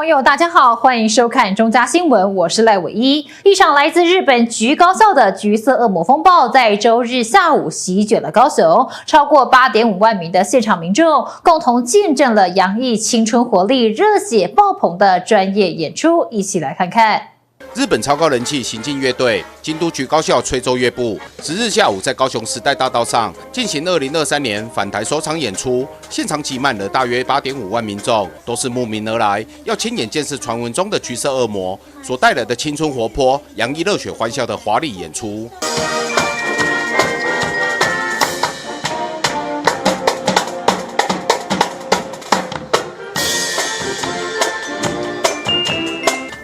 朋友，大家好，欢迎收看中嘉新闻，我是赖伟一。一场来自日本菊高校的橘色恶魔风暴，在周日下午席卷了高雄，超过8.5万名的现场民众共同见证了洋溢青春活力、热血爆棚的专业演出，一起来看看。日本超高人气行进乐队京都菊高校吹奏乐部10日下午在高雄时代大道上进行2023年返台首场演出，现场挤满了大约8.5万民众，都是慕名而来，要亲眼见识传闻中的橘色恶魔所带来的青春活泼、洋溢热血欢笑的华丽演出。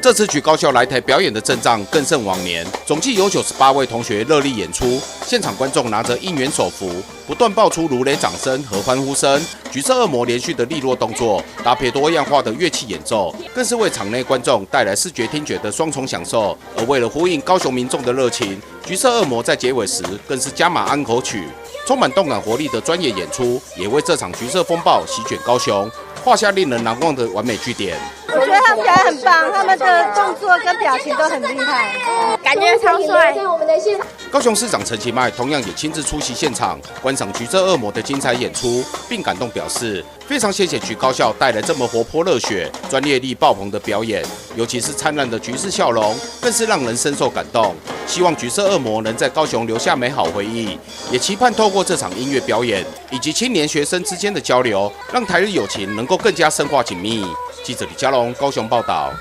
这次菊高校来台表演的阵仗更胜往年，总计有98位同学热力演出，现场观众拿着应援手幅，不断爆出如雷掌声和欢呼声。橘色恶魔连续的利落动作，搭配多样化的乐器演奏，更是为场内观众带来视觉听觉的双重享受。而为了呼应高雄民众的热情，橘色恶魔在结尾时更是加码安口曲，充满动感活力的专业演出，也为这场橘色风暴席卷高雄画下令人难忘的完美句点。我觉得他们表演很棒，他们的动作跟表情都很厉害，感觉超帅。高雄市长陈其迈同样也亲自出席现场，观赏橘色恶魔的精彩演出，并感动表示非常谢谢菊高校带来这么活泼热血、专业力爆棚的表演，尤其是灿烂的橘色笑容，更是让人深受感动。希望橘色恶魔能在高雄留下美好回忆，也期盼透过这场音乐表演以及青年学生之间的交流，让台日友情能够更加深化紧密。记者李嘉龙高雄报道。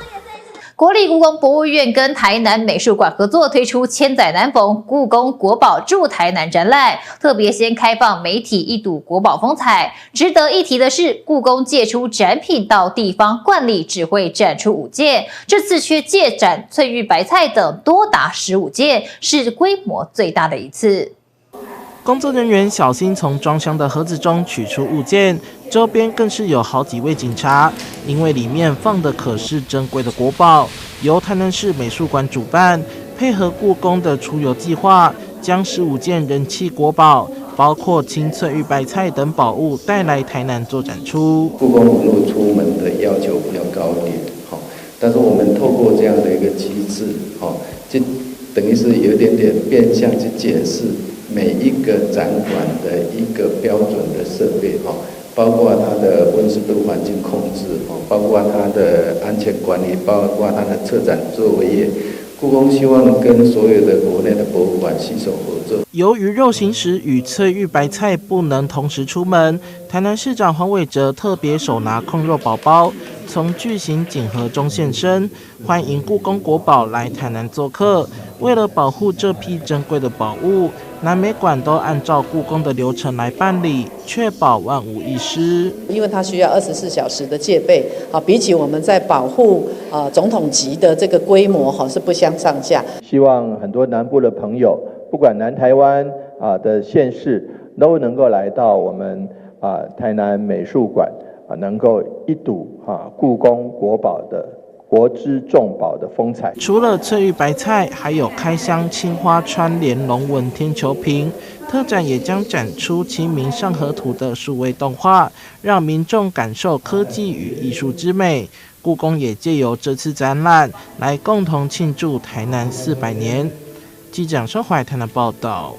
国立故宫博物院跟台南美术馆合作推出千载难逢故宫国宝驻台南展览，特别先开放媒体一睹国宝风采。值得一提的是，故宫借出展品到地方惯例只会展出5件，这次却借展翠玉白菜等多达15件，是规模最大的一次。工作人员小心从装箱的盒子中取出物件，周边更是有好几位警察，因为里面放的可是珍贵的国宝。由台南市美术馆主办，配合故宫的出游计划，将15件人气国宝，包括青翠玉白菜等宝物带来台南做展出。故宫文物出门的要求比较高一点，但是我们透过这样的一个机制，就等于是有点点变相去解释每一个展馆的一个标准的设备，包括它的温湿度环境控制，包括它的安全管理，包括它的策展作业。故宫希望跟所有的国内的博物馆携手合作。由于肉形石与翠玉白菜不能同时出门，台南市长黄伟哲特别手拿控肉宝宝，从巨型锦盒中现身，欢迎故宫国宝来台南做客。为了保护这批珍贵的宝物，南美馆都按照故宫的流程来办理，确保万无一失。因为它需要24小时的戒备，比起我们在保护总统级的这个规模是不相上下。希望很多南部的朋友，不管南台湾的县市，都能够来到我们台南美术馆，能够一睹故宫国宝的国之重宝的风采。除了翠玉白菜，还有开箱青花川连龙纹天球瓶。特展也将展出《清明上河图》的数位动画，让民众感受科技与艺术之美。故宫也借由这次展览来共同庆祝台南400年。记者张怀台南报道。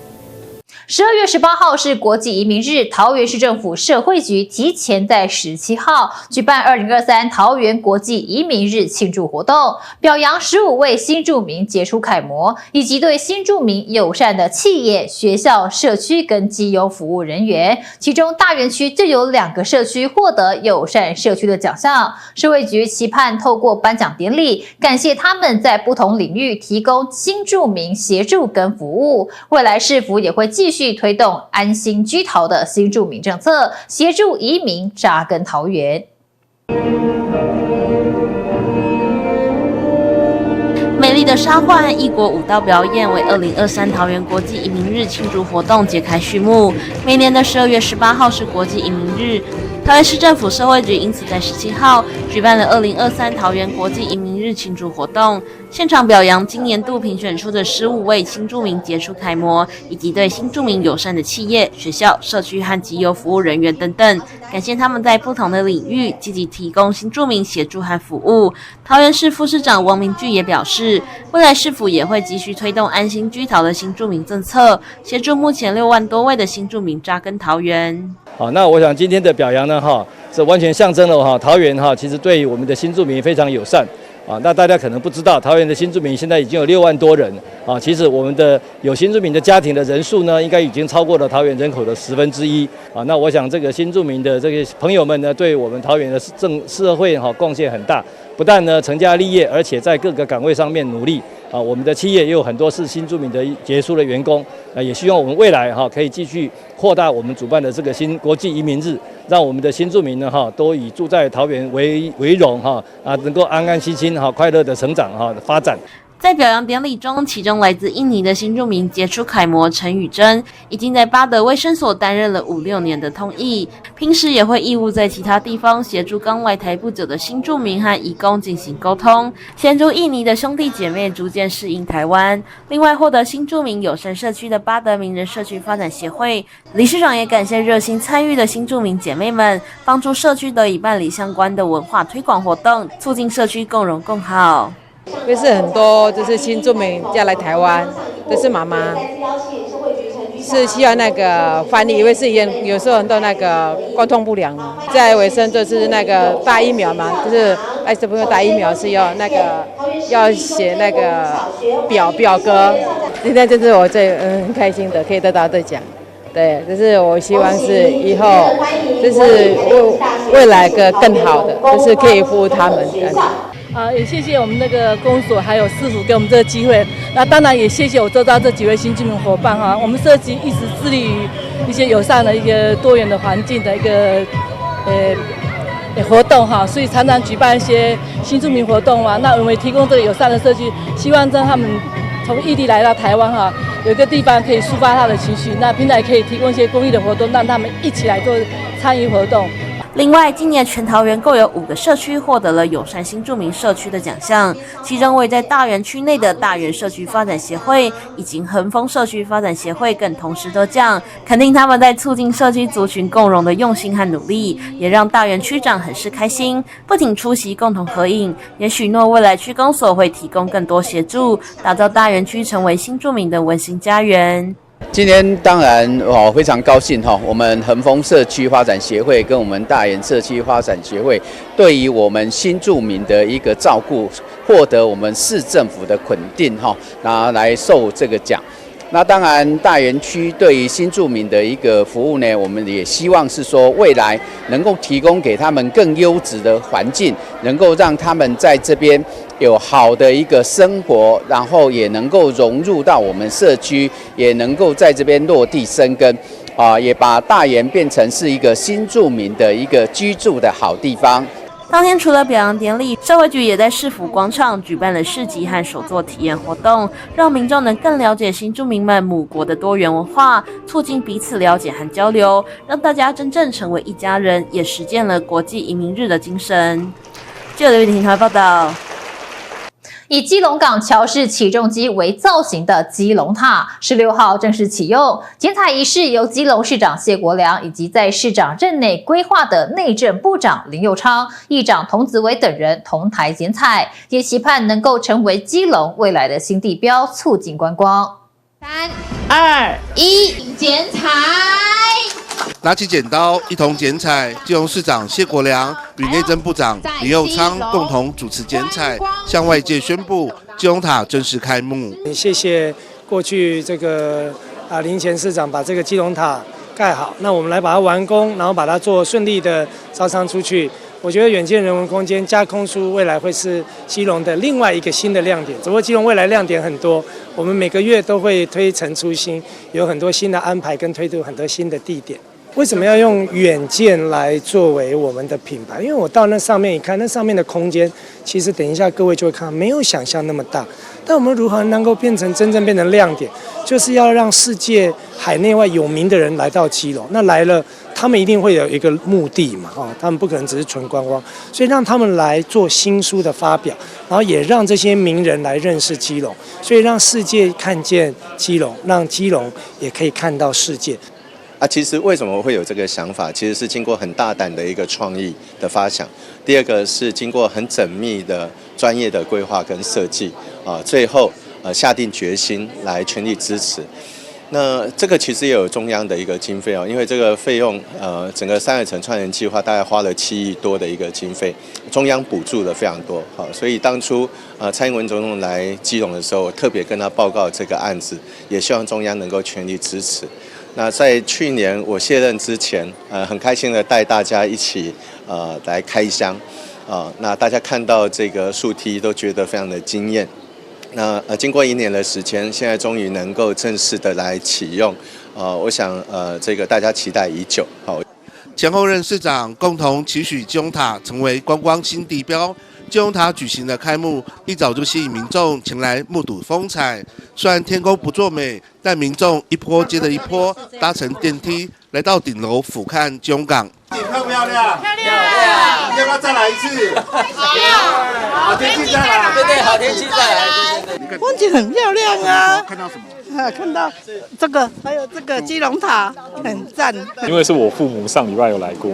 12月18号是国际移民日，桃园市政府社会局提前在17号举办2023桃园国际移民日庆祝活动，表扬15位新住民杰出楷模，以及对新住民友善的企业、学校、社区跟基优服务人员。其中大园区就有2个社区获得友善社区的奖项。社会局期盼透过颁奖典礼，感谢他们在不同领域提供新住民协助跟服务。未来市府也会继续推动安心居桃的新住民政策，协助移民扎根桃园。美丽的沙画和异国舞蹈表演为2023桃园国际移民日庆祝活动揭开序幕。每年的12月18号是国际移民日，桃园市政府社会局因此在17号举办了2023桃园国际移民日庆祝活动，现场表扬今年度评选出的15位新住民杰出楷模，以及对新住民友善的企业、学校、社区和集邮服务人员等等，感谢他们在不同的领域积极提供新住民协助和服务。桃园市副市长王明炬也表示，未来市府也会继续推动安心居桃的新住民政策，协助目前6万多位的新住民扎根桃园。好，那我想今天的表扬呢，这完全象征了桃园其实对我们的新住民非常友善。那大家可能不知道，桃园的新住民现在已经有6万多人其实我们的有新住民的家庭的人数呢，应该已经超过了桃园人口的1/10那我想这个新住民的这个朋友们呢，对我们桃园的社会贡献很大，不但呢成家立业，而且在各个岗位上面努力我们的企业也有很多是新住民的杰出的员工也希望我们未来可以继续扩大我们主办的这个新国际移民日，让我们的新住民呢都以住在桃园为荣能够安安心心快乐的成长发展。在表扬典礼中，其中来自印尼的新住民杰出楷模陈宇珍，已经在巴德卫生所担任了5-6年的通译，平时也会义务在其他地方协助刚来台不久的新住民和移工进行沟通，协助印尼的兄弟姐妹逐渐适应台湾。另外，获得新住民友善社区的巴德名人社区发展协会理事长也感谢热心参与的新住民姐妹们，帮助社区得以办理相关的文化推广活动，促进社区共荣共好。就是很多就是新住民要来台湾，都是妈妈，是需要那个翻译，因为是有时候很多那个沟通不良嘛。在卫生就是那个打疫苗嘛，就是小朋友打疫苗是要那个要写那个表格。今天就是我最很开心的可以得到这奖。对，就是我希望是以后就是未来个更好的，就是可以服务他们。也谢谢我们那个公所还有市府给我们这个机会。那当然也谢谢我周遭这几位新居民伙伴我们社区一直致力于一些友善的一个多元的环境的一个活动所以常常举办一些新住民活动那我们提供这个友善的社区，希望让他们从异地来到台湾有一个地方可以抒发他的情绪。那平台可以提供一些公益的活动，让他们一起来做参与活动。另外，今年全桃园共有5个社区获得了友善新住民社区的奖项，其中位在大园区内的大园社区发展协会以及恒丰社区发展协会更同时得奖，肯定他们在促进社区族群共荣的用心和努力，也让大园区长很是开心，不仅出席共同合影，也许诺未来区公所会提供更多协助，打造大园区成为新住民的温馨家园。今天当然非常高兴我们恒丰社区发展协会跟我们大园社区发展协会对于我们新住民的一个照顾，获得我们市政府的肯定那来受这个奖。那当然大园区对于新住民的一个服务呢，我们也希望是说未来能够提供给他们更优质的环境，能够让他们在这边有好的一个生活，然后也能够融入到我们社区，也能够在这边落地生根也把大园变成是一个新住民的一个居住的好地方。当天除了表扬典礼，社会局也在市府广场举办了市集和手作体验活动，让民众能更了解新住民们母国的多元文化，促进彼此了解和交流，让大家真正成为一家人，也实践了国际移民日的精神。记者刘玉婷台报道。以基隆港桥式起重机为造型的基隆塔16号正式启用，剪彩仪式由基隆市长谢国良以及在市长任内规划的内政部长林右昌、议长童子伟等人同台剪彩，也期盼能够成为基隆未来的新地标，促进观光。3、2、1，剪彩。拿起剪刀一同剪彩，基隆市长谢国良与内政部长林右昌共同主持剪彩，向外界宣布基隆塔正式开幕。谢谢过去这个林前市长把这个基隆塔盖好，那我们来把它完工，然后把它做顺利的招商出去。我觉得远见人文空间加空书未来会是基隆的另外一个新的亮点。只不过基隆未来亮点很多，我们每个月都会推陈出新，有很多新的安排跟推出很多新的地点。为什么要用远见来作为我们的品牌？因为我到那上面一看，那上面的空间其实等一下各位就会看到没有想象那么大。但我们如何能够真正变成亮点，就是要让世界海内外有名的人来到基隆。那来了，他们一定会有一个目的嘛，他们不可能只是纯观光，所以让他们来做新书的发表，然后也让这些名人来认识基隆，所以让世界看见基隆，让基隆也可以看到世界。其实为什么会有这个想法？其实是经过很大胆的一个创意的发想。第二个是经过很缜密的专业的规划跟设计，最后下定决心来全力支持。那这个其实也有中央的一个经费因为这个费用整个3.2城串联计划大概花了7亿多的一个经费，中央补助的非常多。所以当初蔡英文总统来基隆的时候，我特别跟他报告这个案子，也希望中央能够全力支持。那在去年我卸任之前，很开心的带大家一起来开箱，那大家看到这个树梯都觉得非常的惊艳。那经过1年的时间，现在终于能够正式的来启用，我想这个大家期待已久。前后任市长共同期许基隆塔成为观光新地标。基隆塔举行的开幕，一早就吸引民众前来目睹风采。虽然天公不作美，但民众一波接着一波搭乘电梯来到顶楼俯瞰基隆港。漂不漂亮？漂亮！要不要再来一次？好天气再来。对，好天气再来。对。风景很漂亮啊！看到什么？看到这个，还有这个基隆塔，很赞。因为是我父母上礼拜有来过，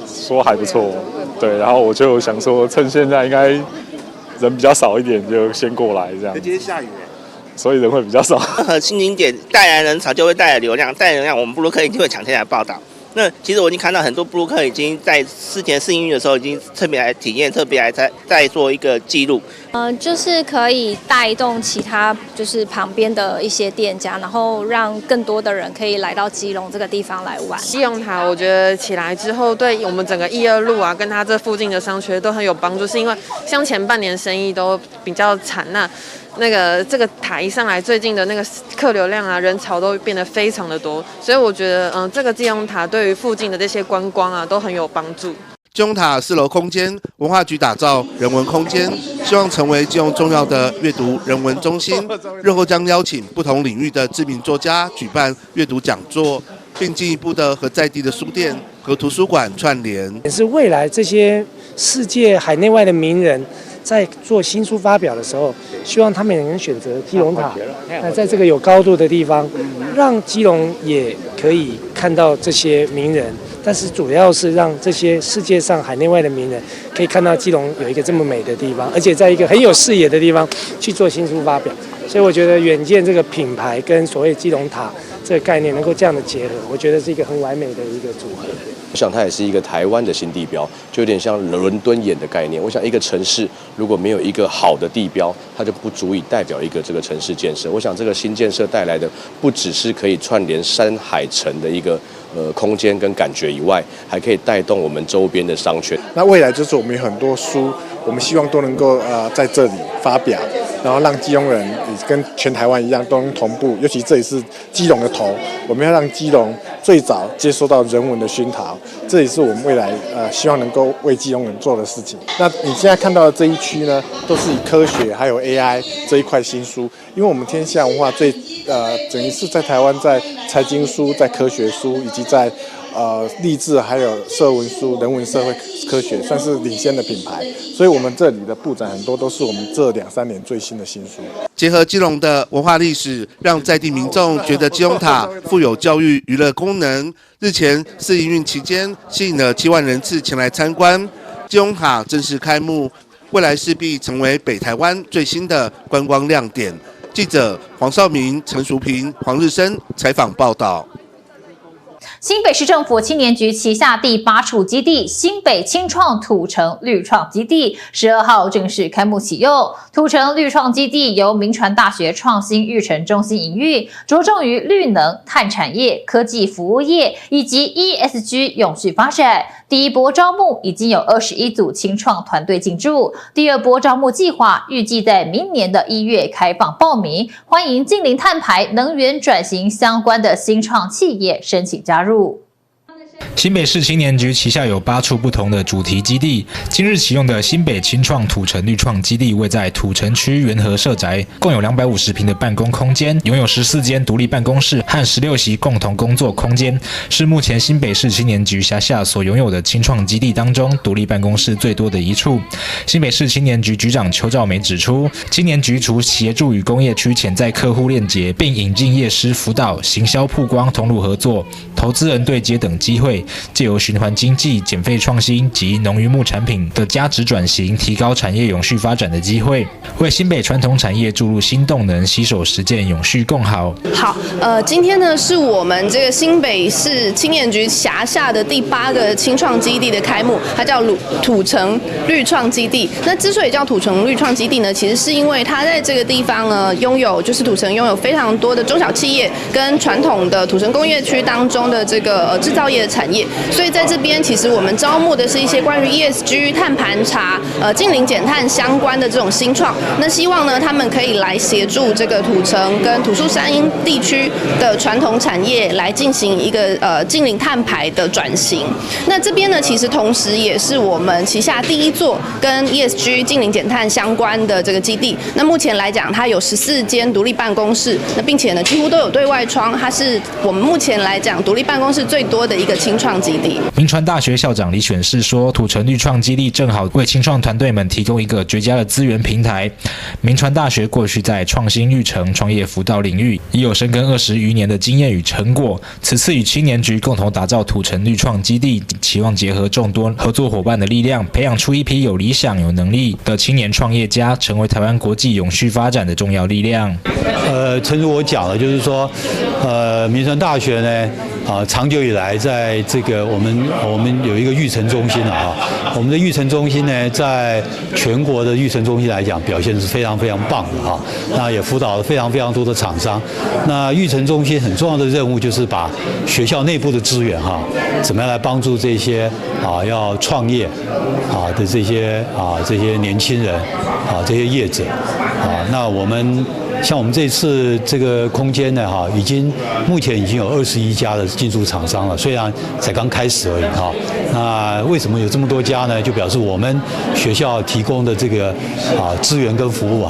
说还不错。对，然后我就想说，趁现在应该人比较少一点，就先过来这样。今天下雨，所以人会比较少。新景点带来人潮就会带来流量，带来流量，我们部落客一定会抢先来报道。那其实我已经看到很多部落客已经在事前试营运的时候，已经特别来体验，特别来再做一个记录。就是可以带动其他就是旁边的一些店家，然后让更多的人可以来到基隆这个地方来玩。基隆塔我觉得起来之后，对我们整个1、2路啊，跟它这附近的商圈都很有帮助，是因为像前半年生意都比较惨，那个这个塔一上来，最近的那个客流量啊、人潮都变得非常的多，所以我觉得这个基隆塔对于附近的这些观光啊都很有帮助。基隆塔4楼空间，文化局打造人文空间，希望成为基隆重要的阅读人文中心。日后将邀请不同领域的知名作家举办阅读讲座，并进一步的和在地的书店和图书馆串联。也是未来这些世界海内外的名人在做新书发表的时候，希望他们也能选择基隆塔。那在这个有高度的地方，让基隆也可以看到这些名人。但是主要是让这些世界上海内外的名人可以看到基隆有一个这么美的地方，而且在一个很有视野的地方去做新书发表。所以我觉得远见这个品牌跟所谓基隆塔这个概念能够这样的结合，我觉得是一个很完美的一个组合。我想它也是一个台湾的新地标，就有点像伦敦眼的概念。我想一个城市如果没有一个好的地标，它就不足以代表一个这个城市建设。我想这个新建设带来的不只是可以串联山海城的一个空间跟感觉以外，还可以带动我们周边的商圈。那未来就是我们有很多书，我们希望都能够在这里发表，然后让基隆人也跟全台湾一样都能同步。尤其这里是基隆的头，我们要让基隆最早接收到人文的熏陶，这也是我们未来希望能够为基隆人做的事情。那你现在看到的这一区呢，都是以科学还有 AI 这一块新书，因为我们天下文化等于是在台湾在财经书、在科学书以及在励志还有社文书、人文社会科学算是领先的品牌，所以我们这里的布展很多都是我们这2-3年最新的新书。结合基隆的文化历史，让在地民众觉得基隆塔富有教育娱乐功能。日前试营运期间，吸引了7万人次前来参观。基隆塔正式开幕，未来势必成为北台湾最新的观光亮点。记者黄少明、陈淑平、黄日升采访报道。新北市政府青年局旗下第8处基地新北青创土城绿创基地12号正式开幕启用。土城绿创基地由民传大学创新育成中心营运，着重于绿能、碳产业、科技服务业以及 ESG 永续发展。第一波招募已经有21组青创团队进驻，第二波招募计划预计在明年的1月开放报名，欢迎近邻碳排、能源转型相关的新创企业申请加入。新北市青年局旗下有8处不同的主题基地，今日启用的新北青创土城绿创基地位在土城区元和社宅，共有250坪的办公空间，拥有14间独立办公室和16席共同工作空间，是目前新北市青年局辖下所拥有的青创基地当中独立办公室最多的一处。新北市青年局局长邱兆梅指出，青年局除协助与工业区潜在客户链结，并引进业师辅导、行销曝光、通路合作、投资人对接等机会，借由循环经济、减废创新及农渔牧产品的价值转型，提高产业永续发展的机会，为新北传统产业注入新动能，携手实践永续共好。好，今天呢是我们这个新北市青年局辖下的第8个青创基地的开幕，它叫土城绿创基地。那之所以叫土城绿创基地呢，其实是因为它在这个地方呢就是土城拥有非常多的中小企业跟传统的土城工业区当中的这个制造业的产业，所以在这边其实我们招募的是一些关于 ESG 碳盘查、净零减碳相关的这种新创。那希望呢他们可以来协助这个土城跟土树山阴地区的传统产业来进行一个净零碳排的转型。那这边呢其实同时也是我们旗下第1座跟 ESG 净零减碳相关的这个基地。那目前来讲，它有14间独立办公室，那并且呢几乎都有对外窗，它是我们目前来讲独立办公室最多的一个青创基地。民传大学校长李选士说，土城绿创基地正好为青创团队们提供一个绝佳的资源平台。民传大学过去在创新育成、创业辅导领域已有深耕20余年的经验与成果，此次与青年局共同打造土城绿创基地，期望结合众多合作伙伴的力量，培养出一批有理想、有能力的青年创业家，成为台湾国际永续发展的重要力量。诚如我讲的，就是说，民传大学呢，长久以来在这个我们有一个育成中心我们的育成中心呢，在全国的育成中心来讲，表现是非常非常棒的那也辅导了非常非常多的厂商。那育成中心很重要的任务就是把学校内部的资源怎么样来帮助这些要创业的这些年轻人这些业者那我们。像我们这次这个空间呢，目前已经有21家的进驻厂商了，虽然才刚开始而已那为什么有这么多家呢？就表示我们学校提供的这个资源跟服务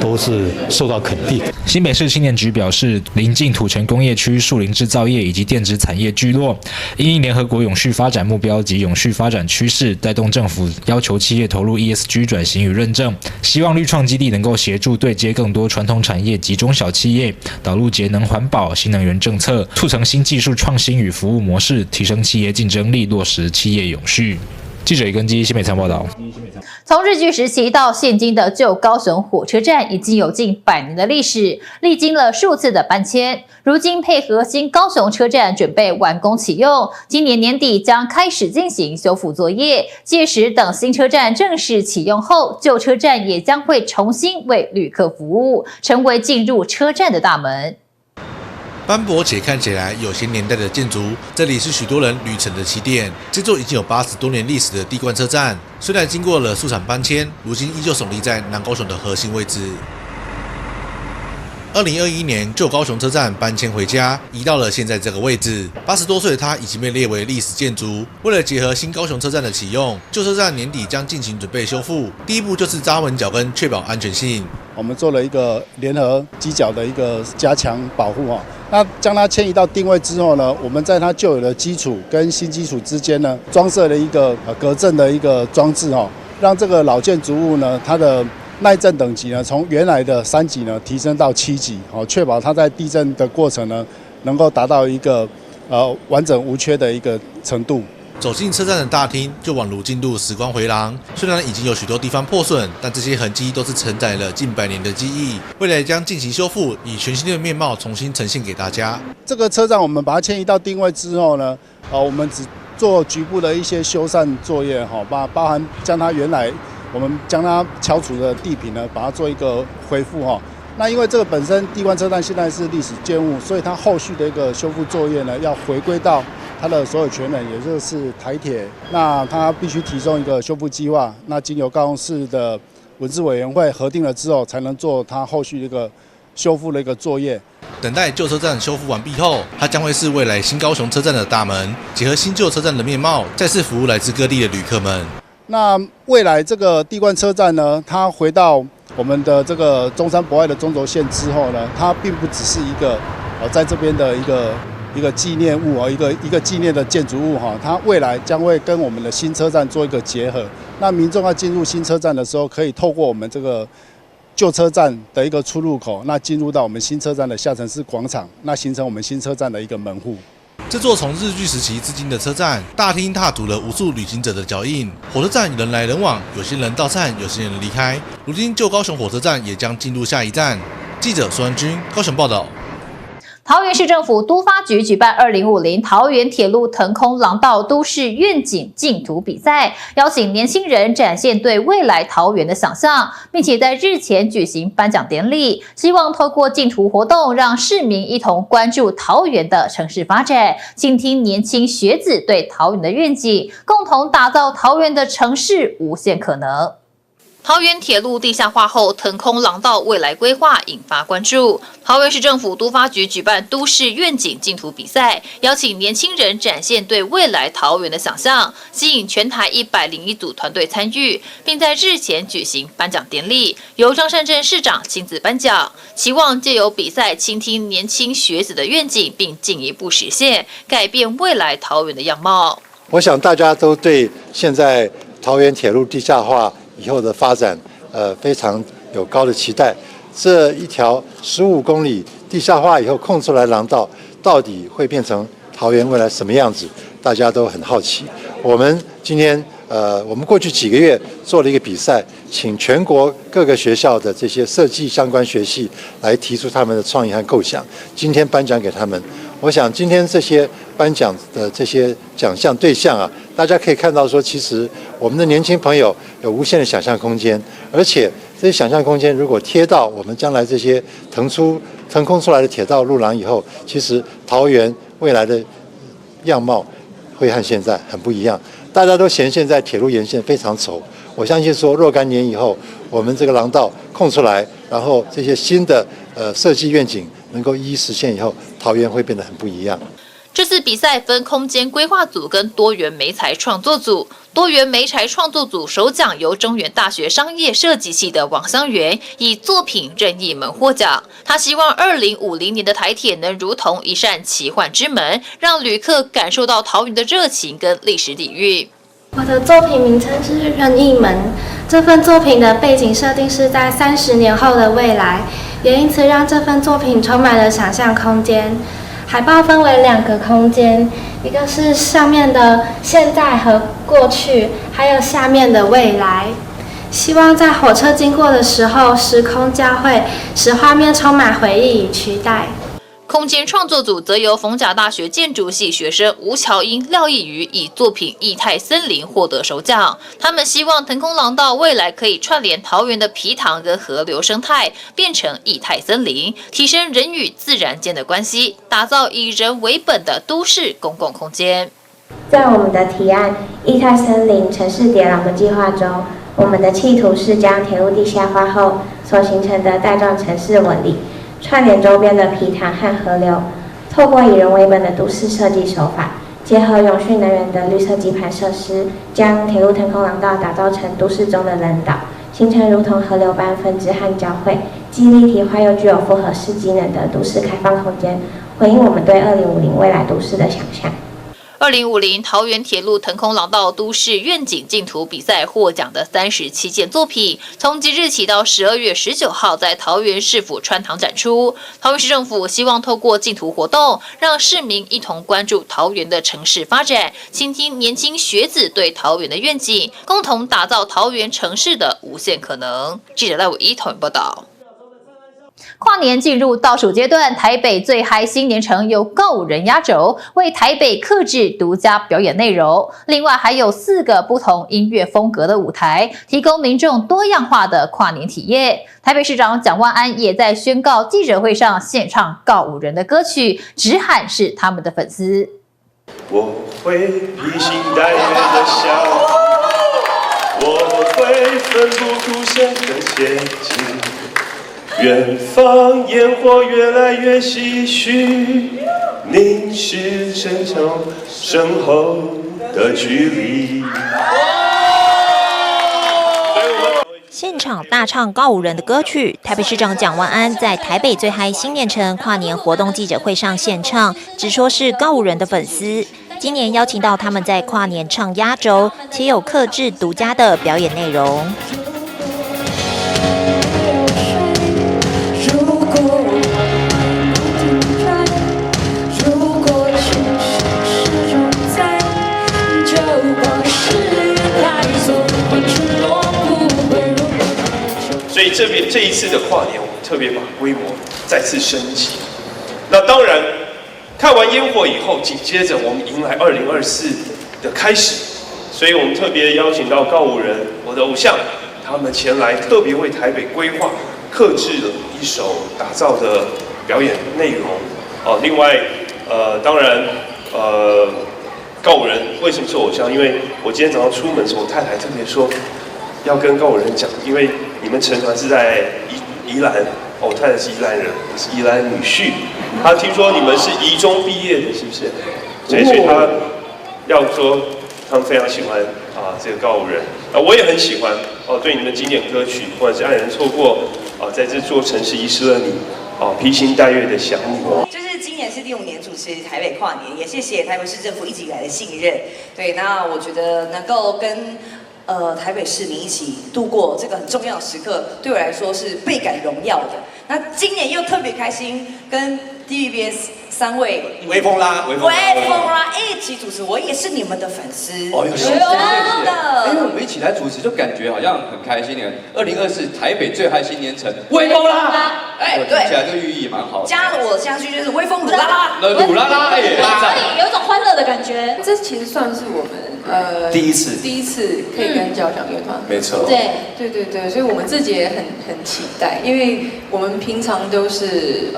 都是受到肯定。新北市青年局表示，邻近土城工业区、树林制造业以及电子产业聚落，因应联合国永续发展目标及永续发展趋势，带动政府要求企业投入 ESG 转型与认证，希望绿创基地能够协助对接更多传统产业及中小企业，导入节能环保、新能源政策，促成新技术创新与服务模式，提升企业竞争力，落实企业永续。记者李根基新北采报道。从日据时期到现今的旧高雄火车站已经有近100年的历史，历经了数次的搬迁，如今配合新高雄车站准备完工启用，今年年底将开始进行修复作业，届时等新车站正式启用后，旧车站也将会重新为旅客服务，成为进入车站的大门。斑驳且看起来有些年代的建筑，这里是许多人旅程的起点。这座已经有80多年历史的地冠车站，虽然经过了数场搬迁，如今依旧耸立在南高雄的核心位置。2021年，旧高雄车站搬迁回家，移到了现在这个位置。80多岁的它已经被列为历史建筑。为了结合新高雄车站的启用，旧车站年底将进行准备修复。第一步就是扎稳脚跟，确保安全性。我们做了一个联合基脚的一个加强保护那将它迁移到定位之后呢，我们在它旧有的基础跟新基础之间呢，装设了一个隔震的一个装置让这个老建筑物呢，它的耐震等级呢，从原来的3级呢提升到7级，确保它在地震的过程呢，能够达到一个完整无缺的一个程度。走进车站的大厅，就宛如进入时光回廊。虽然已经有许多地方破损，但这些痕迹都是承载了近100年的记忆。未来将进行修复，以全新的面貌重新呈现给大家。这个车站我们把它迁移到定位之后呢，我们只做局部的一些修缮作业，包含将它原来我们将它敲除的地坪呢，把它做一个恢复那因为这个本身地冠车站现在是历史建物，所以它后续的一个修复作业呢，要回归到它的所有权人，也就是台铁，那它必须提供一个修复计划，那经由高雄市的文资委员会核定了之后，才能做它后续一个修复的一个作业。等待旧车站修复完毕后，它将会是未来新高雄车站的大门，结合新旧车站的面貌，再次服务来自各地的旅客们。那未来这个地冠车站呢，它回到我们的这个中山博爱的中轴线之后呢，它并不只是一个在这边的一个纪念物一个纪念的建筑物它未来将会跟我们的新车站做一个结合。那民众要进入新车站的时候，可以透过我们这个旧车站的一个出入口，那进入到我们新车站的下城市广场，那形成我们新车站的一个门户。这座从日据时期至今的车站，大厅踏足了无数旅行者的脚印。火车站人来人往，有些人到站，有些人离开。如今旧高雄火车站也将进入下一站。记者苏安君高雄报道。桃园市政府都发局举办2050桃园铁路腾空廊道都市愿景竞图比赛，邀请年轻人展现对未来桃园的想象，并且在日前举行颁奖典礼，希望透过竞图活动，让市民一同关注桃园的城市发展，倾听年轻学子对桃园的愿景，共同打造桃园的城市无限可能。桃园铁路地下化后，腾空廊道未来规划引发关注。桃园市政府都发局举办都市愿景竞图比赛，邀请年轻人展现对未来桃园的想象，吸引全台101组团队参与，并在日前举行颁奖典礼，由张善政市长亲自颁奖，期望借由比赛倾听年轻学子的愿景，并进一步实现改变未来桃园的样貌。我想大家都对现在桃园铁路地下化以后的发展，非常有高的期待。这一条15公里地下化以后空出来廊道，到底会变成桃园未来什么样子？大家都很好奇。我们今天，我们过去几个月做了一个比赛，请全国各个学校的这些设计相关学系来提出他们的创意和构想，今天颁奖给他们。我想今天这些颁奖的这些奖项对象啊，大家可以看到说，其实我们的年轻朋友有无限的想象空间，而且这些想象空间如果贴到我们将来这些腾空出来的铁道路廊以后，其实桃园未来的样貌会和现在很不一样。大家都嫌现在铁路沿线非常丑，我相信说若干年以后，我们这个廊道空出来，然后这些新的设计愿景能够一一实现以后，桃园会变得很不一样。这次比赛分空间规划组跟多元媒材创作组。多元媒材创作组首奖由中原大学商业设计系的王香元以作品任意门获奖。他希望2050年的台铁能如同一扇奇幻之门，让旅客感受到桃园的热情跟历史底蕴。我的作品名称是任意门。这份作品的背景设定是在30年后的未来，也因此让这份作品充满了想象空间。海报分为2个空间，一个是上面的现在和过去，还有下面的未来。希望在火车经过的时候，时空交汇，使画面充满回忆与期待。空间创作组则由逢甲大学建筑系学生吴乔英、廖义瑜以作品《液态森林》获得首奖。他们希望腾空廊道未来可以串联桃园的埤塘跟河流生态，变成液态森林，提升人与自然间的关系，打造以人为本的都市公共空间。在我们的提案“液态森林城市叠廊”的计划中，我们的企图是将铁路地下化后所形成的带状城市纹理，串联周边的埤塘和河流，透过以人为本的都市设计手法，结合永续能源的绿色基盘设施，将铁路腾空廊道打造成都市中的人岛，形成如同河流般分支和交汇，既立体化又具有复合式机能的都市开放空间，回应我们对2050未来都市的想象。2050桃园铁路腾空廊道都市愿景竞图比赛获奖的37件作品，从即日起到12月19号在桃园市府穿堂展出。桃园市政府希望透过竞图活动，让市民一同关注桃园的城市发展，倾听年轻学子对桃园的愿景，共同打造桃园城市的无限可能。记者赖伟一桃园报道。跨年进入倒数阶段，台北最嗨新年城由告五人压轴，为台北客制独家表演内容。另外还有4个不同音乐风格的舞台，提供民众多样化的跨年体验。台北市长蒋万安也在宣告记者会上献唱告五人的歌曲，直喊是他们的粉丝。我会披星戴月的笑，我会奋不顾身的前进。远方烟火越来越唏嘘，凝视城墙身后的距离。现场大唱告五人的歌曲，台北市长蒋万安在台北最嗨新年城跨年活动记者会上献唱，直说是告五人的粉丝。今年邀请到他们在跨年唱压轴，且有客制独家的表演内容。所以这一次的跨年，我们特别把规模再次升级。那当然，看完烟火以后，紧接着我们迎来2024的开始，所以我们特别邀请到告五人，我的偶像，他们前来特别为台北规划、客制了一首打造的表演内容。哦，另外，当然，告五人为什么是偶像？因为我今天早上出门的时候，我太太特别说要跟告五人讲，因为你们成团是在宜兰，哦，我太太是宜兰人，我是宜兰女婿。他听说你们是宜中毕业的，是不是？所以他要说他们非常喜欢这个告五人，我也很喜欢哦。对你们经典歌曲，不管是爱人错过在这座城市遗失了你，披星戴月的想你。就是今年是第5年主持台北跨年，也谢谢台北市政府一直以来的信任。对，那我觉得能够跟台北市民一起度过这个很重要的时刻，对我来说是倍感荣耀的。那今年又特别开心，跟 TVBS 3位微风啦一起主持，我也是你们的粉丝。哦，有真的。因为我们一起来主持，就感觉好像很开心的。2024台北最嗨新年城，微风啦！对，听起来这个寓意蛮好的。加了我下去就是微风鲁拉拉，鲁拉拉耶，有一种欢乐的感觉。这其实算是我们第一次可以跟交响乐团，没错，对，所以我们自己也很期待，因为我们平常都是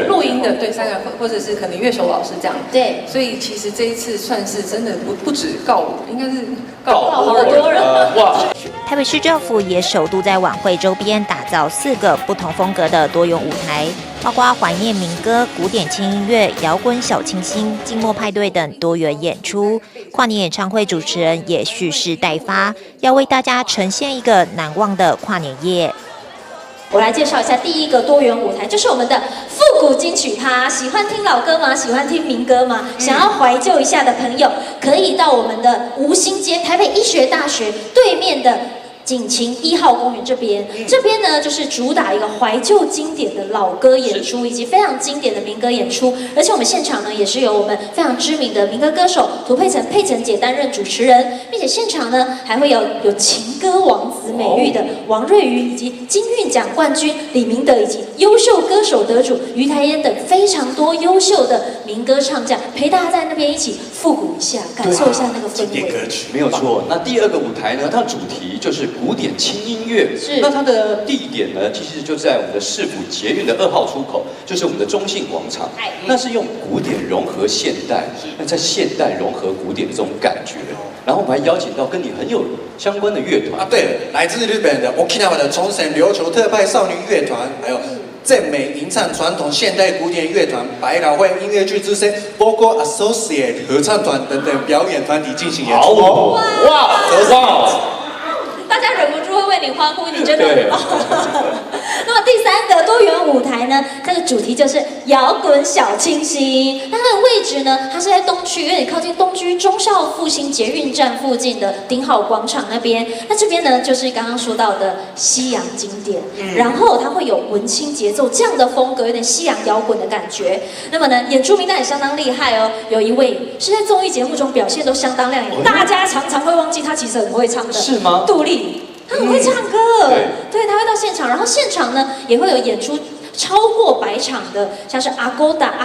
录音的，对，3个人或者是可能乐手老师这样，对，所以其实这一次算是真的不止告我，应该是告好多人哇！台北市政府也首度在晚会周边打造4个不同风格的多元舞台，包括怀念民歌、古典轻音乐、摇滚小清新、静默派对等多元演出。跨年演唱会主持人也蓄势待发，要为大家呈现一个难忘的跨年夜。我来介绍一下第一个多元舞台，就是我们的复古金曲趴。喜欢听老歌吗？喜欢听民歌吗？想要怀旧一下的朋友，可以到我们的吴兴街台北医学大学对面的景晴1号公园这边，这边呢就是主打一个怀旧经典的老歌演出，以及非常经典的民歌演出。而且我们现场呢也是由我们非常知名的民歌歌手涂佩岑姐担任主持人，并且现场呢还会有情歌王子美誉的王瑞瑜，以及金韵奖冠军李明德，以及优秀歌手得主于台烟等非常多优秀的民歌唱将，陪大家在那边一起复古一下，感受一下那个氛围。经典歌曲没有错。那第2个舞台呢，它的主题就是古典轻音乐。那它的地点呢，其实就在我们的市府捷运的2号出口，就是我们的中信广场。那是用古典融合现代，那在现代融合古典的这种感觉。然后我们还邀请到跟你很有相关的乐团对了，来自日本的 Okinawa 的冲绳琉球特派少女乐团，还有正美吟唱传统现代古典乐团、百老汇音乐剧之声 Vocal Associate 合唱团等等表演团体进行演出。大家忍不住会为你欢呼，你真的很棒。那么第3个多元舞台呢，这个主题就是摇滚小清新。那它的位置呢，它是在东区，有点靠近东区忠孝复兴捷运站附近的顶好广场那边。那这边呢，就是刚刚说到的西洋经典，然后它会有文青节奏这样的风格，有点西洋摇滚的感觉。那么呢，演出名单也相当厉害哦，有一位是在综艺节目中表现都相当亮眼，大家常常会忘记他其实很会唱的，是吗？杜丽。他很会唱歌，对，他会到现场，然后现场呢也会有演出超过100场的，像是阿多嘎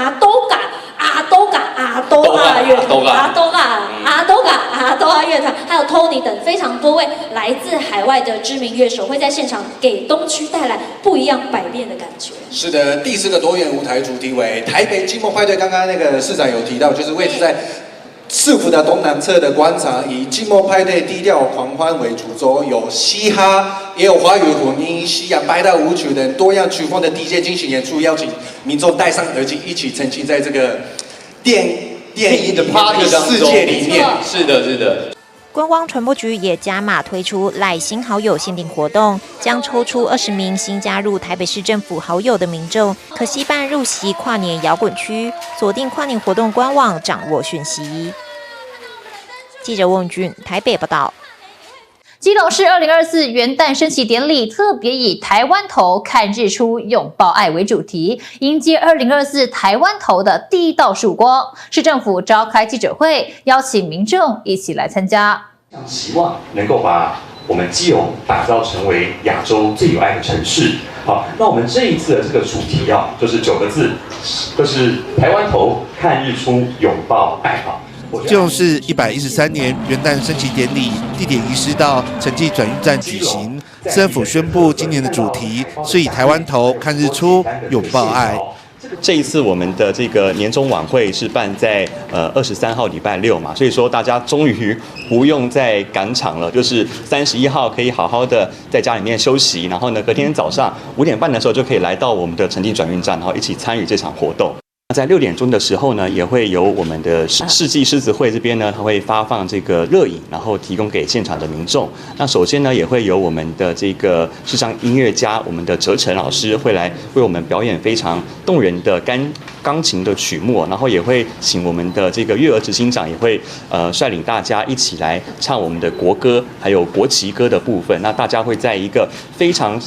乐团，还有 Tony 等非常多位来自海外的知名乐手会在现场给东区带来不一样百变的感觉。是的，第4个多元舞台主题为台北静默派对。刚刚那个市长有提到，就是位置在市府的东南侧的广场以静默派对低调狂欢为主轴，有嘻哈，也有华语混音、西洋白带舞曲等多样曲风的 DJ 进行演出，邀请民众戴上耳机，一起沉浸在这个电影的 party 世界里面。是的，是的。观光传播局也加码推出赖新好友限定活动，将抽出20名新加入台北市政府好友的民众，可惜办入席跨年摇滚区，锁定跨年活动官网掌握讯息。记者翁俊台北报道。基隆市2024元旦升旗典礼特别以台湾头看日出拥抱爱为主题，迎接2024台湾头的第一道曙光。市政府召开记者会，邀请民众一起来参加。希望能够把我们基隆打造成为亚洲最有爱的城市。好，那我们这一次的这个主题就是9个字，就是台湾头看日出拥抱爱。基隆市113年元旦升旗典礼地点移师到城际转运站举行，市政府宣布今年的主题是以台湾头看日出拥抱爱。这一次我们的这个年终晚会是办在23号礼拜六嘛，所以说大家终于不用再赶场了，就是31号可以好好的在家里面休息，然后呢隔天早上5点半的时候就可以来到我们的城际转运站，然后一起参与这场活动。在6点钟的时候呢，也会由我们的世纪狮子会这边呢，它会发放这个热饮，然后提供给现场的民众。那首先呢，也会由我们的这个视障音乐家，我们的哲成老师会来为我们表演非常动人的钢琴的曲目，然后也会请我们的这个乐儿执行长也会率领大家一起来唱我们的国歌，还有国旗歌的部分。那大家会在一个非常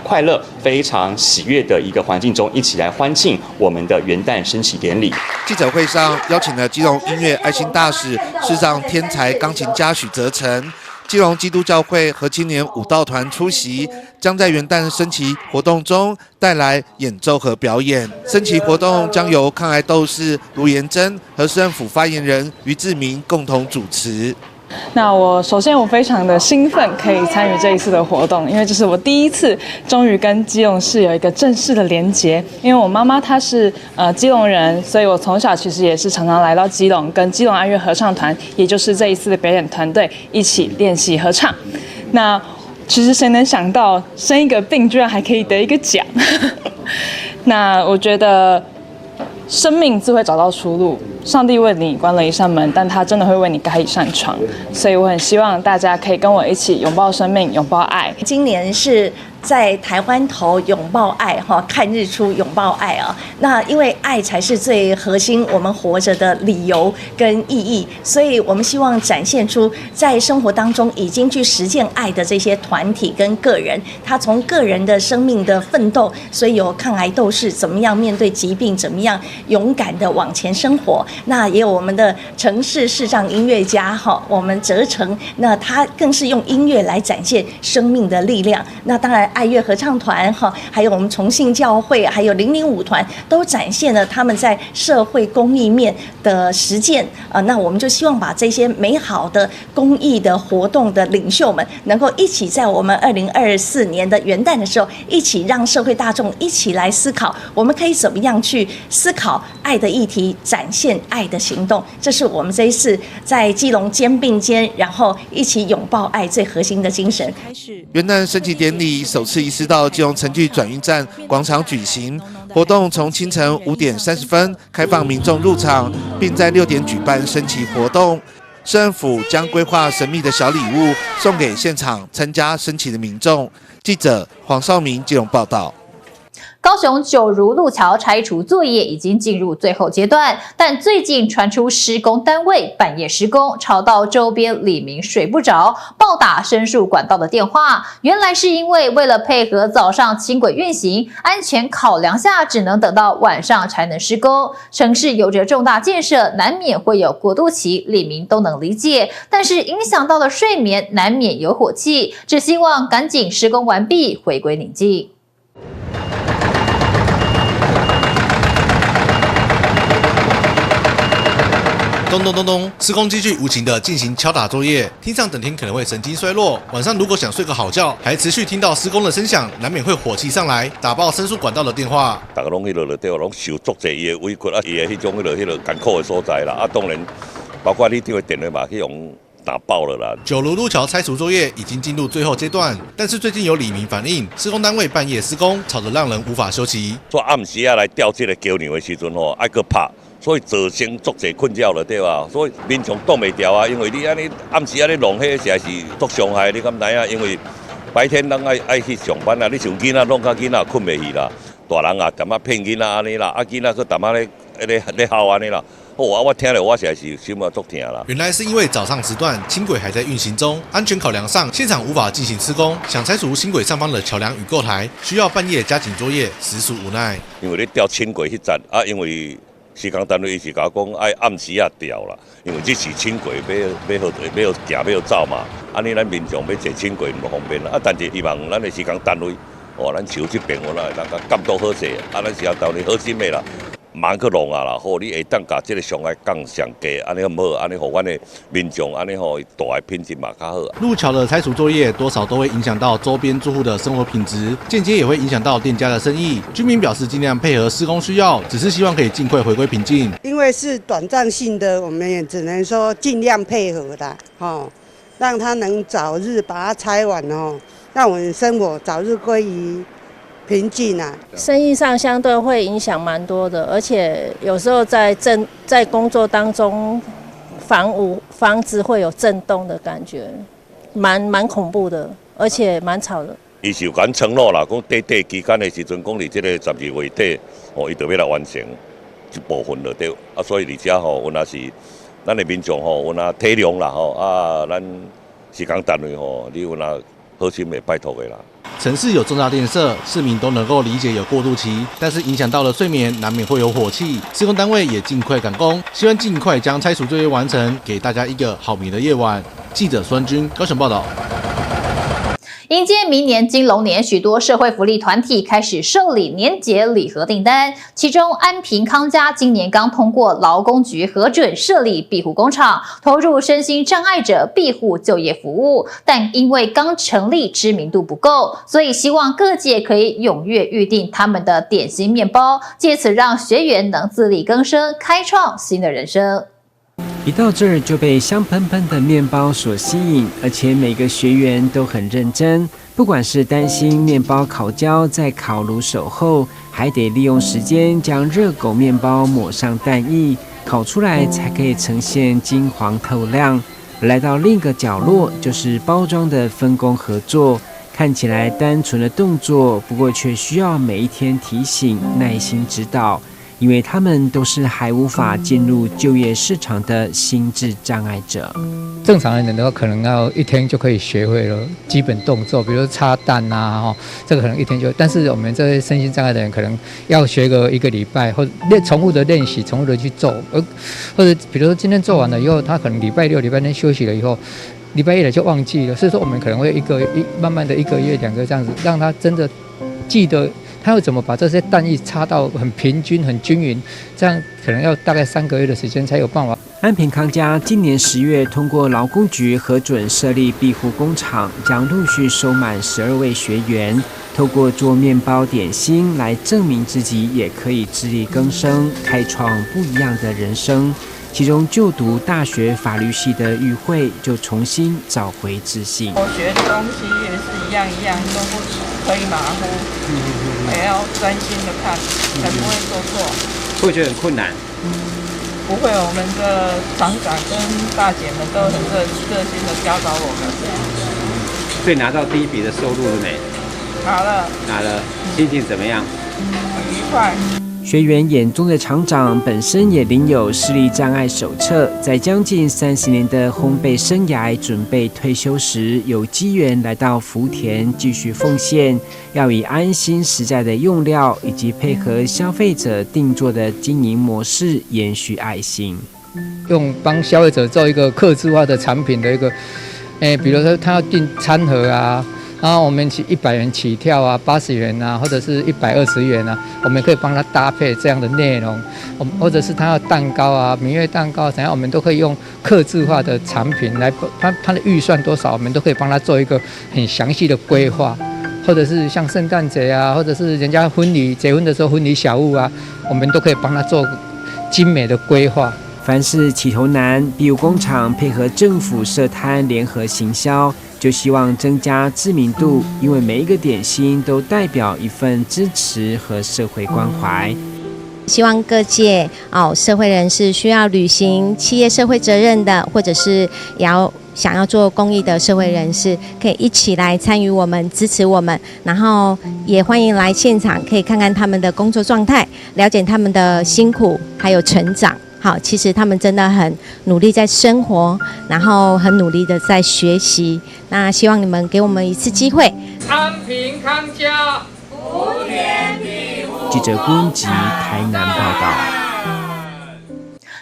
快乐、非常喜悦的一个环境中，一起来欢庆我们的元旦升旗典礼。记者会上邀请了基隆音乐爱心大使、视障天才钢琴家许泽成、基隆基督教会和青年舞蹈团出席，将在元旦升旗活动中带来演奏和表演。升旗活动将由抗癌斗士卢妍珍和市政府发言人于志明共同主持。那首先我非常的兴奋可以参与这一次的活动，因为这是我第一次终于跟基隆市有一个正式的连结。因为我妈妈她是基隆人，所以我从小其实也是常常来到基隆，跟基隆爱乐合唱团，也就是这一次的表演团队一起练习合唱。那其实谁能想到生一个病居然还可以得一个奖？那我觉得生命自会找到出路，上帝为你关了一扇门，但他真的会为你开一扇窗。所以我很希望大家可以跟我一起拥抱生命，拥抱爱。今年是在台湾头拥抱爱哈，看日出拥抱爱啊。那因为爱才是最核心我们活着的理由跟意义，所以我们希望展现出在生活当中已经去实践爱的这些团体跟个人，他从个人的生命的奋斗，所以有抗癌斗士怎么样面对疾病，怎么样勇敢的往前生活。那也有我们的城市视障音乐家哈，我们哲成，那他更是用音乐来展现生命的力量。那当然爱乐合唱团哈，还有我们重信教会，还有005团，都展现了他们在社会公益面的实践。那我们就希望把这些美好的公益的活动的领袖们，能够一起在我们2024年的元旦的时候，一起让社会大众一起来思考，我们可以怎么样去思考爱的议题，展现爱的行动。这是我们这一次在基隆肩并肩，然后一起拥抱爱最核心的精神。元旦升旗典礼首次移师到基隆城际转运站广场举行，活动从清晨5点30分开放民众入场，并在6点举办升旗活动。市政府将规划神秘的小礼物送给现场参加升旗的民众。记者黄少明基隆报道。高雄九如路桥拆除作业已经进入最后阶段，但最近传出施工单位半夜施工，吵到周边里民睡不着，暴打申诉管道的电话。原来是因为为了配合早上轻轨运行，安全考量下，只能等到晚上才能施工。城市有着重大建设，难免会有过渡期，里民都能理解，但是影响到了睡眠，难免有火气。只希望赶紧施工完毕，回归宁静。咚咚咚咚，施工机具无情的进行敲打作业，听上整天可能会神经衰弱。晚上如果想睡个好觉，还持续听到施工的声响，难免会火气上来，打爆申诉管道的电话。大家拢迄落对，拢受足侪伊的委屈啊，伊的迄种艰苦的所在啦。啊，当然，包括你这个电话嘛去用打爆了啦。九如路桥拆除作业已经进入最后阶段，但是最近有里民反映，施工单位半夜施工，吵得让人无法休息。做暗时来吊这个桥梁的时阵爱搁拍。所以造成足侪困扰了，对吧？所以民众挡袂掉啊，因为你安尼暗时安尼弄迄，实在是足伤害，你敢知啊？因为白天人爱去上班啊，你像囡仔弄到囡仔困袂去啦，大人啊淡仔骗囡仔安尼啦，囡仔去淡仔咧嚎安尼啦。我听了我实在是心啊足疼啦。原来是因为早上时段轻轨还在运行中，安全考量上，现场无法进行施工，想拆除轻轨上方的桥梁与构台，需要半夜加紧作业，实属无奈。因为你调轻轨迄站啊，因为施工单位伊是甲我讲爱暗时啊调啦，因为这是轻轨要行要走嘛，安尼咱民众要坐轻轨唔方便啦。但是希望咱的施工单位，咱求这边咱个监督好势，咱是要到你好心的啦。慢去弄啊啦，好，你会当把这个伤害降上低，安尼好，安尼互阮的民众安尼大的品质嘛较好。路桥的拆除作业多少都会影响到周边住户的生活品质，间接也会影响到店家的生意。居民表示尽量配合施工需要，只是希望可以尽快回归平静。因为是短暂性的，我们也只能说尽量配合啦，让他能早日把它拆完让我们生活早日归于平静啊，生意上相对会影响蛮多的，而且有时候在工作当中，房子会有震动的感觉，蛮恐怖的，而且蛮吵的。伊是有敢承诺啦，讲短期间的时阵，讲你这个12月底，伊就要来完成一部分了对，啊，所以而且阮也是咱的民众阮也体谅啦咱施工单位你阮也好心的拜托的啦。城市有重大建设，市民都能够理解有过渡期，但是影响到了睡眠，难免会有火气。施工单位也尽快赶工，希望尽快将拆除作业完成，给大家一个好眠的夜晚。记者孙军高雄报道。迎接明年金龙年，许多社会福利团体开始受理年节礼盒订单。其中，安平康家今年刚通过劳工局核准设立庇护工厂，投入身心障碍者庇护就业服务。但因为刚成立，知名度不够，所以希望各界可以踊跃预定他们的点心面包，借此让学员能自力更生，开创新的人生。一到这儿就被香喷喷的面包所吸引，而且每个学员都很认真，不管是担心面包烤焦在烤炉熟后，还得利用时间将热狗面包抹上蛋液，烤出来才可以呈现金黄透亮。来到另一个角落，就是包装的分工合作，看起来单纯的动作，不过却需要每一天提醒、耐心指导。因为他们都是还无法进入就业市场的心智障碍者。正常人的话，可能要一天就可以学会了基本动作，比如说擦蛋啊，这个可能一天就。但是我们这些身心障碍的人，可能要学个1个礼拜，或者重复的练习，重复的去做，或者比如说今天做完了以后，他可能礼拜6、礼拜天休息了以后，礼拜1了就忘记了。所以说，我们可能会慢慢的1个月、2个这样子，让他真的记得。他要怎么把这些蛋液擦到很平均、很均匀？这样可能要大概3个月的时间才有办法。安平康家今年10月通过劳工局核准设立庇护工厂，将陆续收满12位学员，透过做面包点心来证明自己也可以自力更生，开创不一样的人生。其中就读大学法律系的玉慧就重新找回自信。我学的东西也是一样都不可以马虎，也要专心的看，才不会做错。会觉得很困难？不会，我们的厂长跟大姐们都很热心的教导我们。所以拿到第一笔的收入了没？拿了，心情怎么样？很愉快。学员眼中的厂长本身也领有视力障碍手册，在将近30年的烘焙生涯准备退休时，有机缘来到福田继续奉献，要以安心实在的用料以及配合消费者定做的经营模式延续爱心，用帮消费者做一个客制化的产品的一个，比如说他要订餐盒啊。然后我们100元起跳啊，80元啊，或者是120元啊，我们可以帮他搭配这样的内容，或者是他要蛋糕啊，明月蛋糕怎样，我们都可以用客制化的产品来，他的预算多少，我们都可以帮他做一个很详细的规划，或者是像圣诞节啊，或者是人家婚礼结婚的时候婚礼小物啊，我们都可以帮他做精美的规划。凡是起头难，必有工厂配合政府社摊联合行销，就希望增加知名度，因为每一个点心都代表一份支持和社会关怀。希望各界社会人士需要履行企业社会责任的，或者是想要做公益的社会人士，可以一起来参与我们，支持我们，然后也欢迎来现场，可以看看他们的工作状态，了解他们的辛苦还有成长。好，其实他们真的很努力在生活，然后很努力的在学习。那希望你们给我们一次机会。安平康家，福田庇护。记者郭文吉台南报道。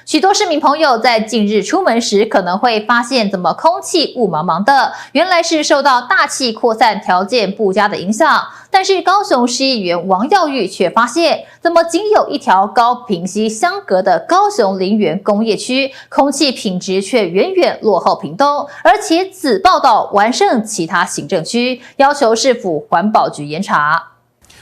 许多市民朋友在近日出门时，可能会发现怎么空气雾茫茫的，原来是受到大气扩散条件不佳的影响。但是高雄市议员王耀玉却发现，怎么仅有一条高屏溪相隔的高雄林园工业区，空气品质却远远落后屏东，而且此报道完胜其他行政区，要求市府环保局严查。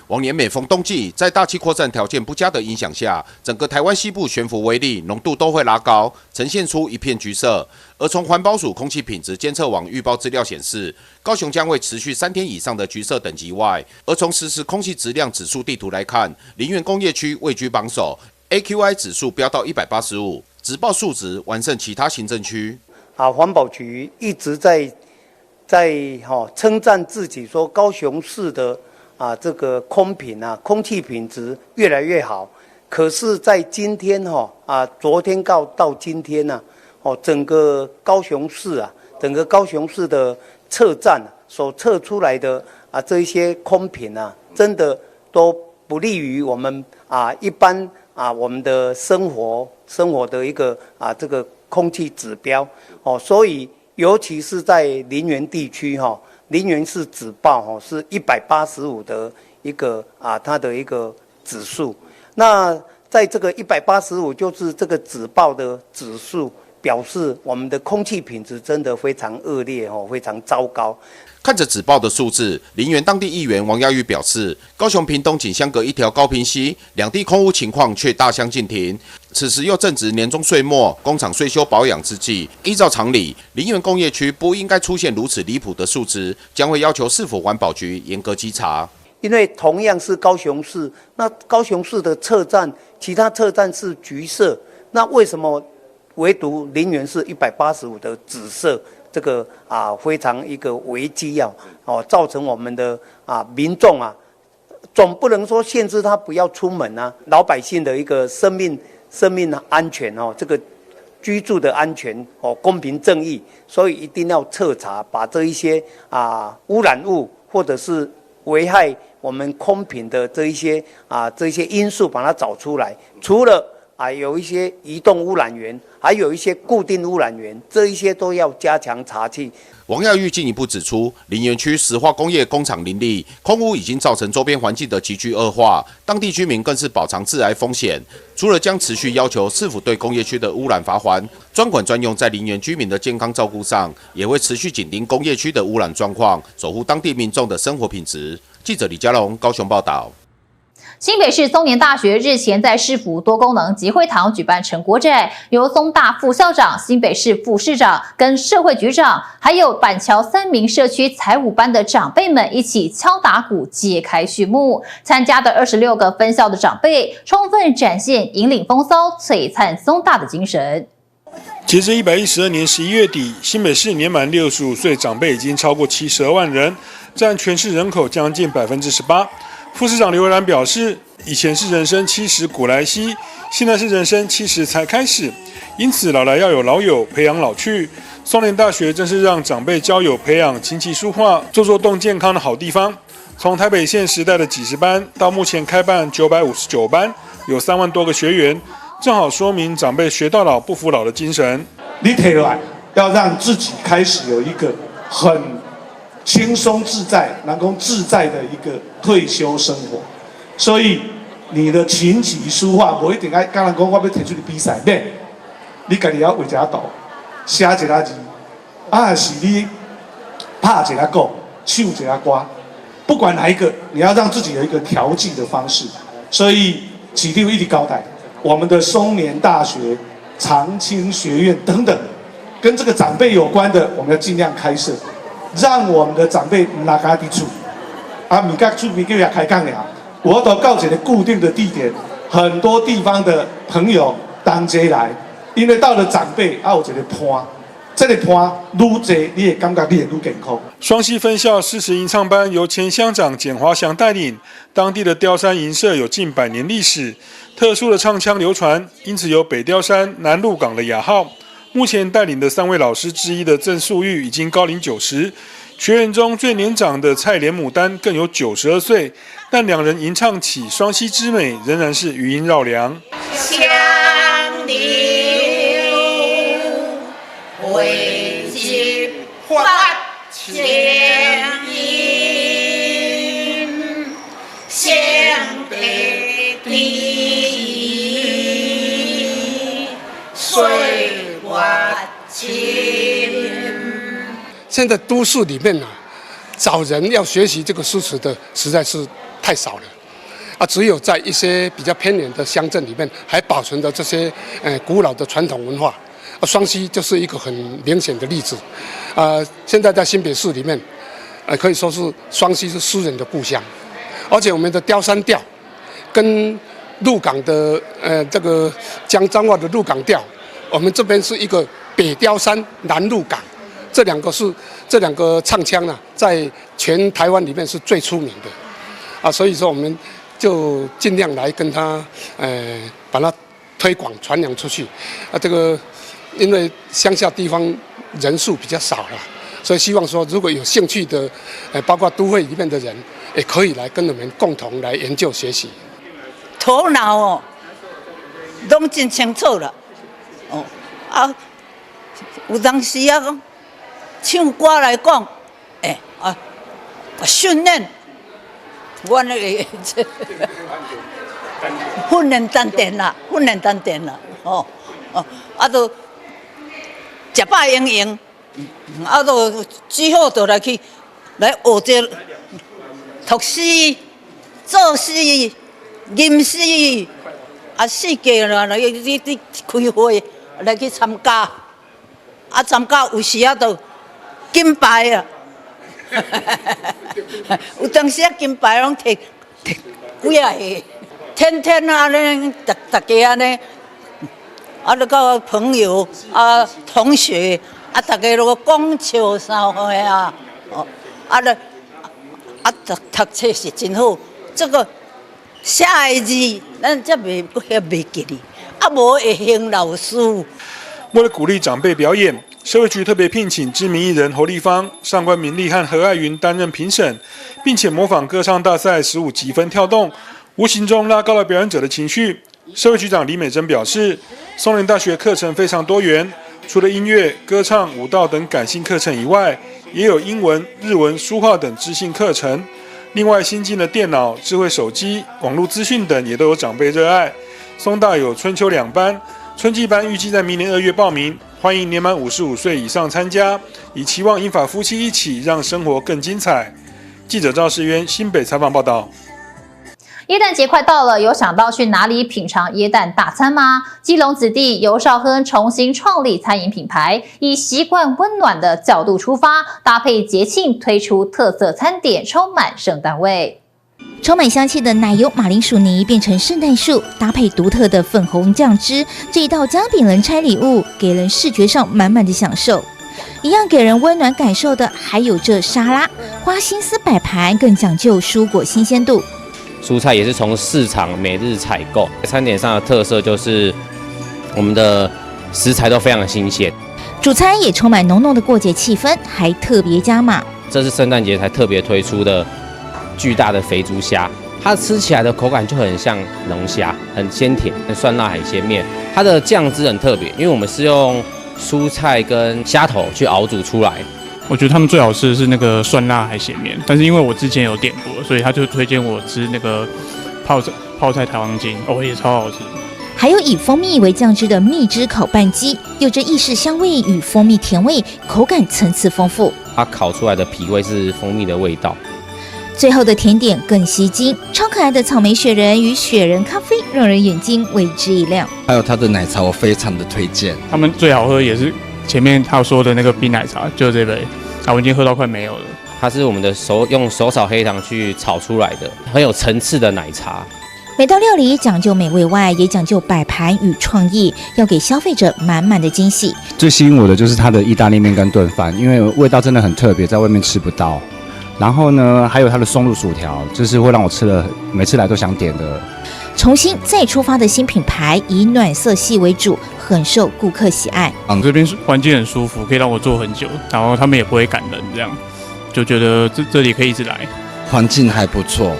往年每逢冬季，在大气扩散条件不佳的影响下，整个台湾西部悬浮微粒浓度都会拉高，呈现出一片橘色。而从环保署空气品质监测网预报资料显示，高雄将会持续3天以上的橘色等级外，而从实时空气质量指数地图来看，林园工业区位居榜首 ，AQI 指数飙到185，直报数值完胜其他行政区。环保局一直在称赞自己说高雄市的。这个空气品质越来越好，可是，在今天昨天到今天呢，整个高雄市的测站所测出来的这一些空品真的都不利于我们一般我们的生活的一个这个空气指标所以尤其是在林园地区林园市指报是185的一个它的一个指数。那在这个185就是这个指报的指数，表示我们的空气品质真的非常恶劣非常糟糕。看着指报的数字，林园当地议员王耀玉表示，高雄屏东仅相隔一条高屏溪，两地空污情况却大相径庭。此时又正值年终岁末、工厂岁修保养之际，依照常理，林园工业区不应该出现如此离谱的数值，将会要求市府环保局严格稽查。因为同样是高雄市，那高雄市的测站，其他测站是橘色，那为什么唯独林园是185的紫色？这个非常一个危机造成我们的民众总不能说限制他不要出门老百姓的一个生命安全这个居住的安全公平正义，所以一定要彻查，把这一些污染物或者是危害我们空品的这一些因素把它找出来，除了有一些移动污染源，还有一些固定污染源，这一些都要加强查缉。王耀玉进一步指出，林园区石化工业工厂林立，空污已经造成周边环境的急剧恶化，当地居民更是饱尝致癌风险。除了将持续要求市府对工业区的污染罚锾，专管专用在林园居民的健康照顾上，也会持续紧盯工业区的污染状况，守护当地民众的生活品质。记者李佳龙高雄报道。新北市松年大学日前在市府多功能集会堂举办成果展，由松大副校长、新北市副市长跟社会局长，还有板桥3名社区才舞班的长辈们一起敲打鼓揭开序幕。参加的26个分校的长辈，充分展现引领风骚、璀璨松大的精神。截至112年11月底，新北市年满65岁长辈已经超过72万人，占全市人口将近18%。副市长刘维兰表示，以前是人生70古来稀，现在是人生70才开始，因此老来要有老友，培养老去。松年大学正是让长辈交友、培养琴棋书画、做动健康的好地方。从台北县时代的几十班，到目前开办959班，有3万多个学员，正好说明长辈学到老不服老的精神。你提来要让自己开始有一个很轻松自在、能够自在的一个退休生活，所以你的琴棋书画不一定要跟人讲我要提出去比赛，免你家己要画一下图，写一下字，是你拍一下鼓，唱一下歌，不管哪一个，你要让自己有一个调剂的方式。所以市长一直交代，我们的松年大学长青学院等等，跟这个长辈有关的，我们要尽量开设，让我们的长辈拿家己厝，米甲厝边叫也开讲了，我都告一个固定的地点，很多地方的朋友当街来，因为到了长辈有一个伴。这个伴愈多，你也感觉你也愈健康。双溪分校40吟唱班由前乡长简华祥带领，当地的雕山银社有近100年历史，特殊的唱腔流传，因此有北雕山、南鹿港的雅号。目前带领的3位老师之一的郑素玉已经高龄90，学员中最年长的蔡莲牡丹更有92岁，但2人吟唱起双溪之美，仍然是余音绕梁。汇集发情音，相对第一，岁月情。现在都市里面找人要学习这个诗词的实在是太少了。只有在一些比较偏远的乡镇里面，还保存着这些古老的传统文化。双溪就是一个很明显的例子，现在在新北市里面，可以说是双溪是诗人的故乡，而且我们的雕山调跟鹿港的这个彰化的鹿港调，我们这边是一个北雕山南鹿港，这两个唱腔在全台湾里面是最出名的，所以说我们就尽量来跟他把它推广传扬出去，这个。因为乡下地方人数比较少了，所以希望说如果有兴趣的，包括都会里面的人，也可以来跟我们共同来研究学习。头脑拢真清楚了，有当时唱歌来讲，训练我那个训练丹田啦，都。食饱用用，就之后就来学这读诗、作诗、吟诗，四界啦来开会来去参加，参加有时就金牌啊，有当时金牌拢摕几啊个，天天安尼，大家安尼。就到朋友同学大家都讲笑三回读册是真好。这个写的字，咱才袂记哩，无会兴老师。为了鼓励长辈表演，社会局特别聘请知名艺人侯丽芳、上官明丽和何爱云担任评审，并且模仿歌唱大赛15级分跳动，无形中拉高了表演者的情绪。社会局长李美珍表示，松仁大学课程非常多元，除了音乐、歌唱、舞蹈等感性课程以外，也有英文、日文、书画等知性课程。另外，新进的电脑、智慧手机、网络资讯等也都有长辈热爱。松大有春秋2班，春季班预计在明年2月报名，欢迎年满55岁以上参加，以期望英法夫妻一起让生活更精彩。记者赵世渊新北采访报道。耶诞节快到了，有想到去哪里品尝耶诞大餐吗？基隆子弟游绍亨重新创立餐饮品牌，以习惯温暖的角度出发，搭配节庆推出特色餐点，充满圣诞味。充满香气的奶油马铃薯泥变成圣诞树，搭配独特的粉红酱汁，这一道姜饼人拆礼物，给人视觉上满满的享受。一样给人温暖感受的，还有这沙拉，花心思摆盘，更讲究蔬果新鲜度。蔬菜也是从市场每日采购，餐点上的特色就是我们的食材都非常的新鲜，主餐也充满浓浓的过节气氛，还特别加码。这是圣诞节才特别推出的巨大的肥猪虾，它吃起来的口感就很像龙虾，很鲜甜，很酸辣海鲜面。它的酱汁很特别，因为我们是用蔬菜跟虾头去熬煮出来。我觉得他们最好吃的是那个酸辣海鲜面，但是因为我之前有点过，所以他就推荐我吃那个泡菜台湾筋，也超好吃。还有以蜂蜜为酱汁的蜜汁烤拌鸡，有着意式香味与蜂蜜甜味，口感层次丰富。它烤出来的皮会是蜂蜜的味道。最后的甜点更吸睛，超可爱的草莓雪人与雪人咖啡让人眼睛为之一亮。还有它的奶茶，我非常的推荐。他们最好喝也是前面他说的那个冰奶茶，就这杯，我已经喝到快没有了。它是我们的用手炒黑糖去炒出来的，很有层次的奶茶。每道料理讲究美味外，也讲究摆盘与创意，要给消费者满满的惊喜。最吸引我的就是它的意大利面跟炖饭，因为味道真的很特别，在外面吃不到。然后呢，还有它的松露薯条，就是会让我吃了每次来都想点的。重新再出发的新品牌，以暖色系为主，很受顾客喜爱。这边环境很舒服，可以让我坐很久，然后他们也不会赶人，这样就觉得这里可以一直来。环境还不错，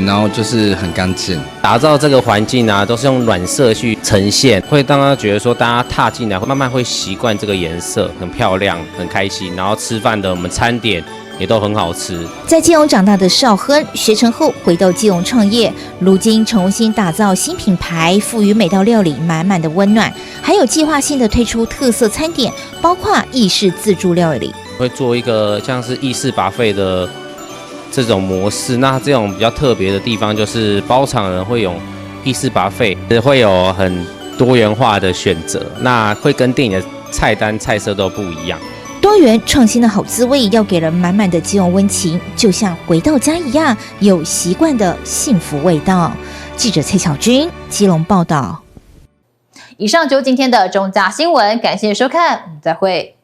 然后就是很干净。打造这个环境啊，都是用暖色去呈现，会让他觉得说，大家踏进来会慢慢会习惯这个颜色，很漂亮，很开心。然后吃饭的我们餐点也都很好吃。在基隆长大的邵亨，学成后回到基隆创业，如今重新打造新品牌，赋予每道料理满满的温暖，还有计划性的推出特色餐点，包括意式自助料理，会做一个像是意式buffet的这种模式。那这种比较特别的地方就是包场人会用意式buffet，会有很多元化的选择，那会跟电影的菜单菜色都不一样。多元创新的好滋味，要给人满满的基隆温情，就像回到家一样，有习惯的幸福味道。记者蔡巧君，基隆报道。以上就是今天的中嘉新闻，感谢收看，再会。